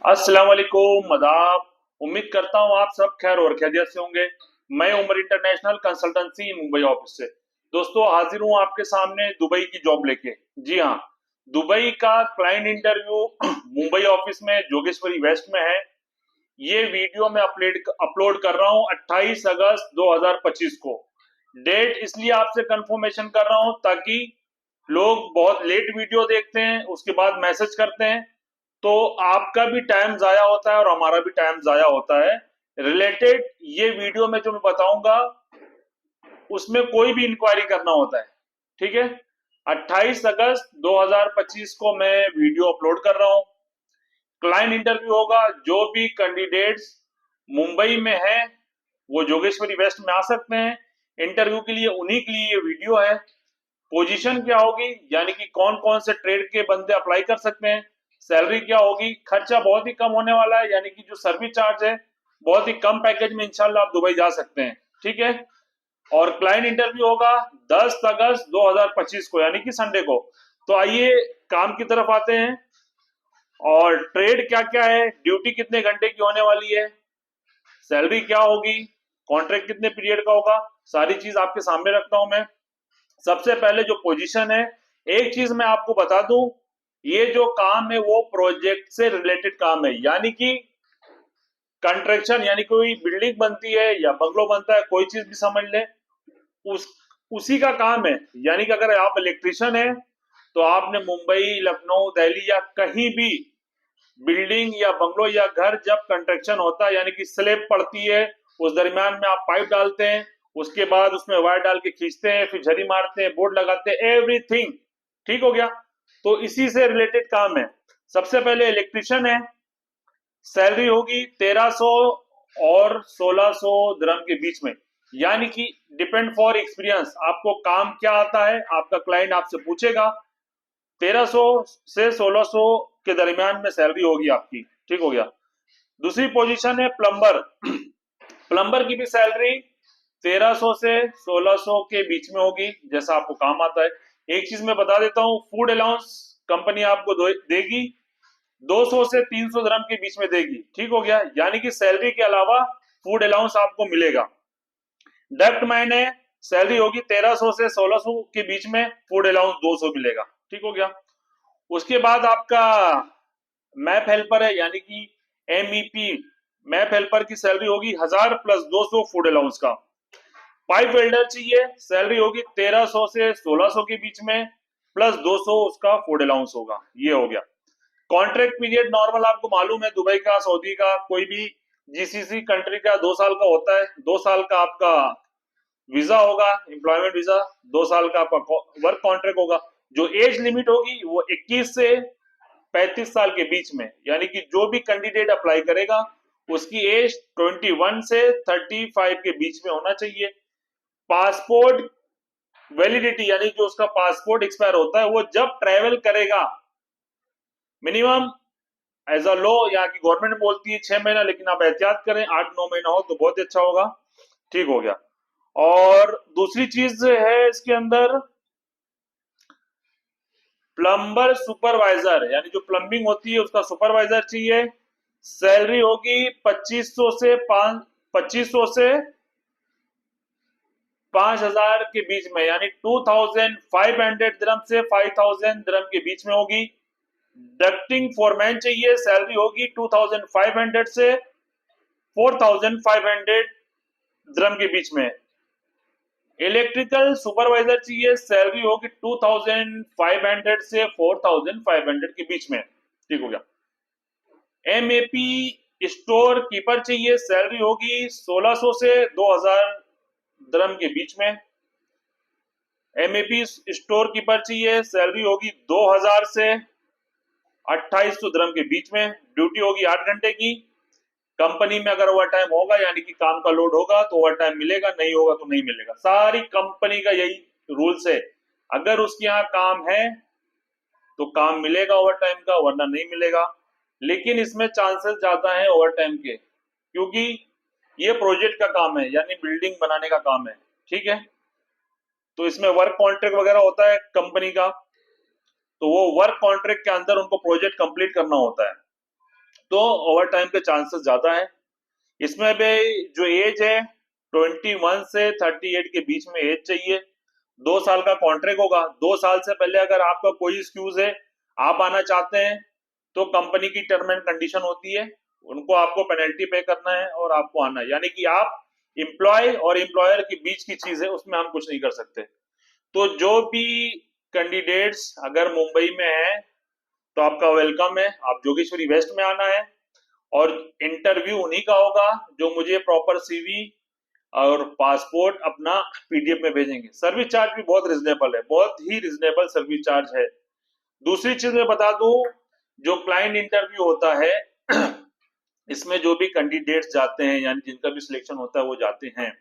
अस्सलाम वालेकुम मदाब। उम्मीद करता हूँ आप सब खैर और खैरियत से होंगे। मैं Umar international consultancy Mumbai office से दोस्तों हाजिर हूँ आपके सामने दुबई की जॉब लेके। जी हाँ, दुबई का क्लाइंट इंटरव्यू मुंबई ऑफिस में जोगेश्वरी वेस्ट में है। ये वीडियो मैं अपलोड कर रहा हूँ 28 अगस्त 2025 को। डेट इसलिए आपसे कंफर्मेशन कर रहा हूँ ताकि लोग बहुत लेट वीडियो देखते हैं उसके बाद मैसेज करते हैं, तो आपका भी टाइम जाया होता है और हमारा भी टाइम जाया होता है। रिलेटेड ये वीडियो में जो मैं बताऊंगा उसमें कोई भी इंक्वायरी करना होता है। ठीक है, 28 अगस्त 2025 को मैं वीडियो अपलोड कर रहा हूं। क्लाइंट इंटरव्यू होगा। जो भी कैंडिडेट्स मुंबई में है वो जोगेश्वरी वेस्ट में आ सकते हैं। इंटरव्यू के लिए उन्हीं के लिए ये वीडियो है। पोजीशन क्या होगी, यानी कि कौन कौन से ट्रेड के बंदे अप्लाई कर सकते हैं। सैलरी क्या होगी, खर्चा बहुत ही कम होने वाला है, यानी कि जो सर्विस चार्ज है बहुत ही कम पैकेज में इंशाल्लाह आप दुबई जा सकते हैं। ठीक है, और क्लाइंट इंटरव्यू होगा 10 अगस्त 2025 को, यानी कि संडे को। तो आइए काम की तरफ आते हैं। और ट्रेड क्या क्या है, ड्यूटी कितने घंटे की होने वाली है, सैलरी क्या होगी, कॉन्ट्रैक्ट कितने पीरियड का होगा, सारी चीज आपके सामने रखता हूं मैं। सबसे पहले जो पोजीशन है, एक चीज मैं आपको बता दूं, ये जो काम है वो प्रोजेक्ट से रिलेटेड काम है, यानी कि कंस्ट्रक्शन, यानी कोई बिल्डिंग बनती है या बंगलो बनता है, कोई चीज भी समझ ले, उस उसी का काम है। यानी कि अगर आप इलेक्ट्रिशियन है तो आपने मुंबई, लखनऊ, दिल्ली या कहीं भी बिल्डिंग या बंगलो या घर जब कंस्ट्रक्शन होता है, यानी कि स्लेब पड़ती है, उस दरमियान में आप पाइप डालते हैं, उसके बाद उसमें वायर डाल के खींचते हैं, फिर झरी मारते हैं, बोर्ड लगाते हैं, एवरीथिंग ठीक हो गया। तो इसी से रिलेटेड काम है। सबसे पहले इलेक्ट्रिशियन है। सैलरी होगी 1300 और 1600 दिरहम के बीच में, यानी कि डिपेंड फॉर एक्सपीरियंस, आपको काम क्या आता है आपका क्लाइंट आपसे पूछेगा। 1300 से 1600 के दरमियान में सैलरी होगी आपकी। ठीक हो गया। दूसरी पोजीशन है प्लम्बर। प्लम्बर की भी सैलरी 1300 से 1600 के बीच में होगी, जैसा आपको काम आता है। एक चीज मैं बता देता हूँ, फूड अलाउंस कंपनी आपको देगी, 200 से 300 दिरहम के बीच में देगी। ठीक हो गया, यानी कि सैलरी के अलावा फूड अलाउंस आपको मिलेगा। डक्ट मैन है, सैलरी होगी 1300 से 1600 के बीच में, फूड अलाउंस 200 मिलेगा। ठीक हो गया। उसके बाद आपका मैप हेल्पर है, यानी कि MEP, मैप हेल्पर की सैलरी होगी 1000 प्लस 200 फूड अलाउंस का। पाइप वेल्डर चाहिए, सैलरी होगी 1300 से 1600 के बीच में, प्लस 200 उसका फूड अलाउंस होगा। ये हो गया। कॉन्ट्रैक्ट पीरियड नॉर्मल आपको मालूम है, दुबई का, सऊदी का, कोई भी GCC कंट्री का 2 साल का होता है। 2 साल का आपका वीजा होगा, एम्प्लॉयमेंट वीजा। 2 साल का आपका वर्क कॉन्ट्रैक्ट होगा। जो एज लिमिट होगी वो 21 से 35 साल के बीच में, यानी कि जो भी कैंडिडेट अप्लाई करेगा उसकी एज 21 से 35 के बीच में होना चाहिए। पासपोर्ट वैलिडिटी, यानी जो उसका पासपोर्ट एक्सपायर होता है वो जब ट्रेवल करेगा, मिनिमम एज अ लो यहाँ की गवर्नमेंट बोलती है 6 महीना, लेकिन आप एहतियात करें 8-9 महीना हो तो बहुत अच्छा होगा। ठीक हो गया। और दूसरी चीज है इसके अंदर, प्लम्बर सुपरवाइजर, यानी जो प्लम्बिंग होती है उसका सुपरवाइजर चाहिए। सैलरी होगी 2500 से 5000 के बीच में, यानी 2500 दिरहम से 5000 दिरहम के बीच में होगी। डक्टिंग फोरमैन चाहिए, सैलरी होगी 2500 से 4500 दिरहम के बीच में। इलेक्ट्रिकल सुपरवाइजर चाहिए, सैलरी होगी 2500 से 4500 के बीच में। ठीक हो गया। MEP स्टोर कीपर चाहिए, सैलरी होगी 1600 से 2000 दिरहम के बीच में। MEP स्टोर कीपर चाहिए, सैलरी होगी 2000 से 2800 दिरहम के बीच में। ड्यूटी होगी 8 घंटे की। कंपनी में अगर ओवर टाइम होगा, यानी कि काम का लोड होगा तो ओवर टाइम मिलेगा, नहीं होगा तो नहीं मिलेगा। सारी कंपनी का यही रूल्स है, अगर उसके यहाँ काम है तो काम मिलेगा ओवर टाइम का, वरना नहीं मिलेगा। लेकिन इसमें चांसेस ज्यादा है ओवर टाइम के, क्योंकि ये प्रोजेक्ट का काम है, यानी बिल्डिंग बनाने का काम है। ठीक है, तो इसमें वर्क कॉन्ट्रैक्ट वगैरह होता है कंपनी का, तो वो वर्क कॉन्ट्रैक्ट के अंदर उनको प्रोजेक्ट कंप्लीट करना होता है। तो ओवर टाइम के चांसेस ज्यादा है। इसमें भी जो एज है 21 से 38 के बीच में एज चाहिए। 2 साल का कॉन्ट्रैक्ट होगा। 2 साल से पहले अगर आपका कोई एक्सक्यूज है, आप आना चाहते हैं, तो कंपनी की टर्म एंड कंडीशन होती है, उनको आपको पेनल्टी पे करना है और आपको आना है। यानी कि आप एम्प्लॉय और एम्प्लॉयर के बीच की चीज है, उसमें हम कुछ नहीं कर सकते। तो जो भी कैंडिडेट्स अगर मुंबई में है, तो आपका वेलकम है। आप जोगेश्वरी वेस्ट में आना है और इंटरव्यू उन्हीं का होगा जो मुझे प्रॉपर सीवी और पासपोर्ट अपना पीडीएफ में भेजेंगे। सर्विस चार्ज भी बहुत रिजनेबल है, बहुत ही रिजनेबल सर्विस चार्ज है। दूसरी चीज मैं बता दूं, जो क्लाइंट इंटरव्यू होता है इसमें जो भी कैंडिडेट्स जाते हैं, यानी जिनका भी सिलेक्शन होता है वो जाते हैं,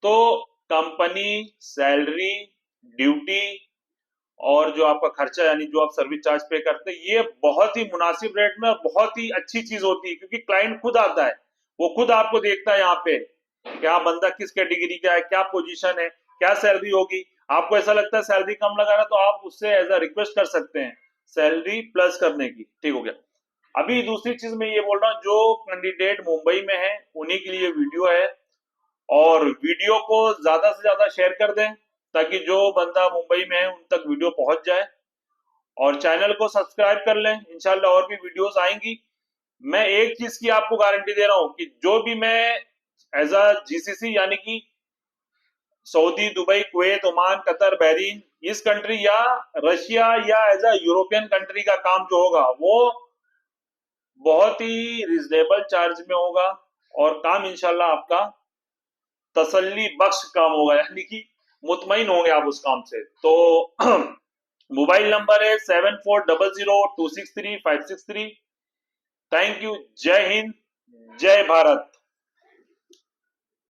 तो कंपनी सैलरी, ड्यूटी और जो आपका खर्चा यानी जो आप सर्विस चार्ज पे करते हैं, ये बहुत ही मुनासिब रेट में और बहुत ही अच्छी चीज होती है, क्योंकि क्लाइंट खुद आता है, वो खुद आपको देखता है यहाँ पे क्या बंदा किस कैटेगरी का है, क्या पोजीशन है, क्या सैलरी होगी। आपको ऐसा लगता है सैलरी कम लगा रहा, तो आप उससे एज अ रिक्वेस्ट कर सकते हैं सैलरी प्लस करने की। ठीक हो गया। अभी दूसरी चीज मैं ये बोल रहा हूँ, जो कैंडिडेट मुंबई में है उन्हीं के लिए वीडियो है, और वीडियो को ज्यादा से ज्यादा शेयर कर दें ताकि जो बंदा मुंबई में है उन तक वीडियो पहुंच जाए, और चैनल को सब्सक्राइब कर लें। इंशाल्लाह और भी वीडियोस आएंगी। मैं एक चीज की आपको गारंटी दे रहा हूं कि जो भी मैं एज अ जीसीसी यानी कि Saudi, Dubai, Kuwait, Oman, Qatar, Bahrain, इस कंट्री या रशिया या एज अ यूरोपियन कंट्री का काम जो होगा वो बहुत ही रिजनेबल चार्ज में होगा, और काम इंशाल्लाह आपका तसल्ली बख्श काम होगा, यानी कि मुतमईन होंगे आप उस काम से। तो मोबाइल नंबर है 7400263563। Thank you. जय हिंद, जय भारत।